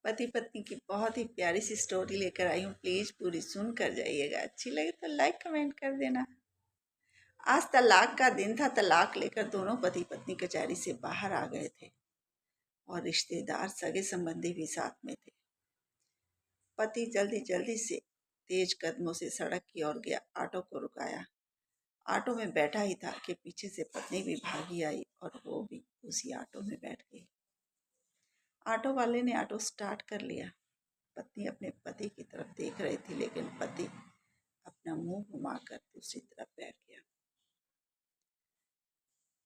पति पत्नी की बहुत ही प्यारी सी स्टोरी लेकर आई हूँ। प्लीज पूरी सुन कर जाइएगा। अच्छी लगे तो लाइक कमेंट कर देना। आज तलाक का दिन था। तलाक लेकर दोनों पति पत्नी कचहरी से बाहर आ गए थे और रिश्तेदार सगे संबंधी भी साथ में थे। पति जल्दी जल्दी से तेज कदमों से सड़क की ओर गया। ऑटो को रुकाया। ऑटो में बैठा ही था कि पीछे से पत्नी भी भागी आई और वो भी उसी ऑटो में बैठ गई। ऑटो वाले ने ऑटो स्टार्ट कर लिया। पत्नी अपने पति की तरफ देख रही थी, लेकिन पति अपना मुंह घुमाकर दूसरी तरफ बैठ गया।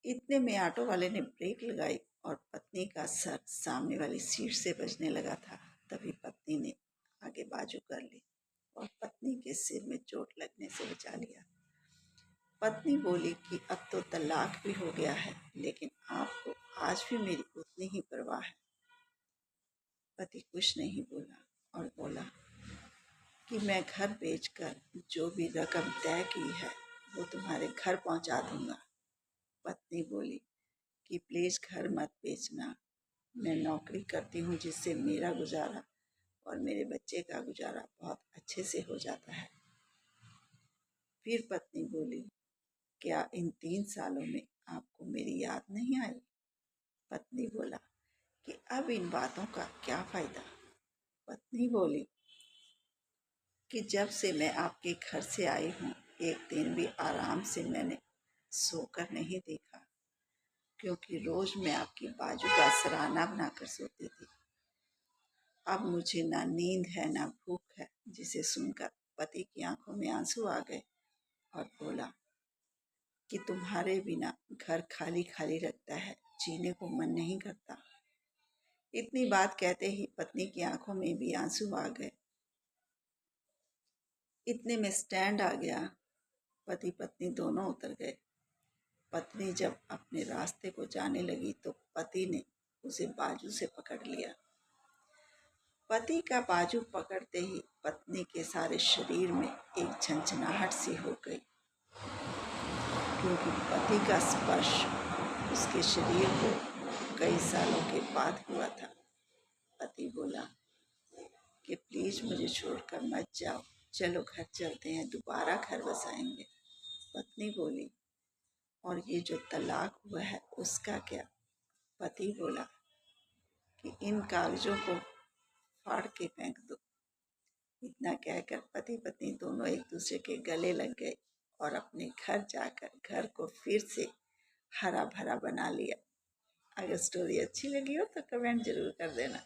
इतने में ऑटो वाले ने ब्रेक लगाई और पत्नी का सर सामने वाली सीट से बजने लगा था। तभी पत्नी ने आगे बाजू कर ली और पत्नी के सिर में चोट लगने से बचा लिया। पत्नी बोली कि अब तो तलाक भी हो गया है, लेकिन आपको आज भी मेरी उतनी ही परवाह है। पति कुछ नहीं बोला और बोला कि मैं घर बेचकर जो भी रकम तय की है वो तुम्हारे घर पहुंचा दूंगा। पत्नी बोली कि प्लीज घर मत बेचना, मैं नौकरी करती हूँ जिससे मेरा गुजारा और मेरे बच्चे का गुजारा बहुत अच्छे से हो जाता है। फिर पत्नी बोली, क्या इन 3 सालों में आपको मेरी याद नहीं आई? पत्नी बोला कि अब इन बातों का क्या फायदा। पत्नी बोली कि जब से मैं आपके घर से आई हूँ एक दिन भी आराम से मैंने सोकर नहीं देखा, क्योंकि रोज मैं आपकी बाजू का सराहना बनाकर सोती थी। अब मुझे ना नींद है ना भूख है। जिसे सुनकर पति की आंखों में आंसू आ गए और बोला कि तुम्हारे बिना घर खाली खाली लगता है, जीने को मन नहीं करता। इतनी बात कहते ही पत्नी की आंखों में भी आंसू आ गए। इतने में स्टैंड आ गया। पति पत्नी दोनों उतर गए। पत्नी जब अपने रास्ते को जाने लगी तो पति ने उसे बाजू से पकड़ लिया। पति का बाजू पकड़ते ही पत्नी के सारे शरीर में एक झंझनाहट सी हो गई, क्योंकि पति का स्पर्श उसके शरीर को कई सालों के बाद हुआ था। पति बोला कि प्लीज मुझे छोड़कर मत जाओ, चलो घर चलते हैं, दोबारा घर बसाएंगे। पत्नी बोली, और ये जो तलाक हुआ है उसका क्या? पति बोला कि इन कागजों को फाड़ के फेंक दो। इतना कहकर पति पत्नी दोनों एक दूसरे के गले लग गए और अपने घर जाकर घर को फिर से हरा भरा बना लिया। अगर स्टोरी अच्छी लगी हो तो कमेंट जरूर कर देना।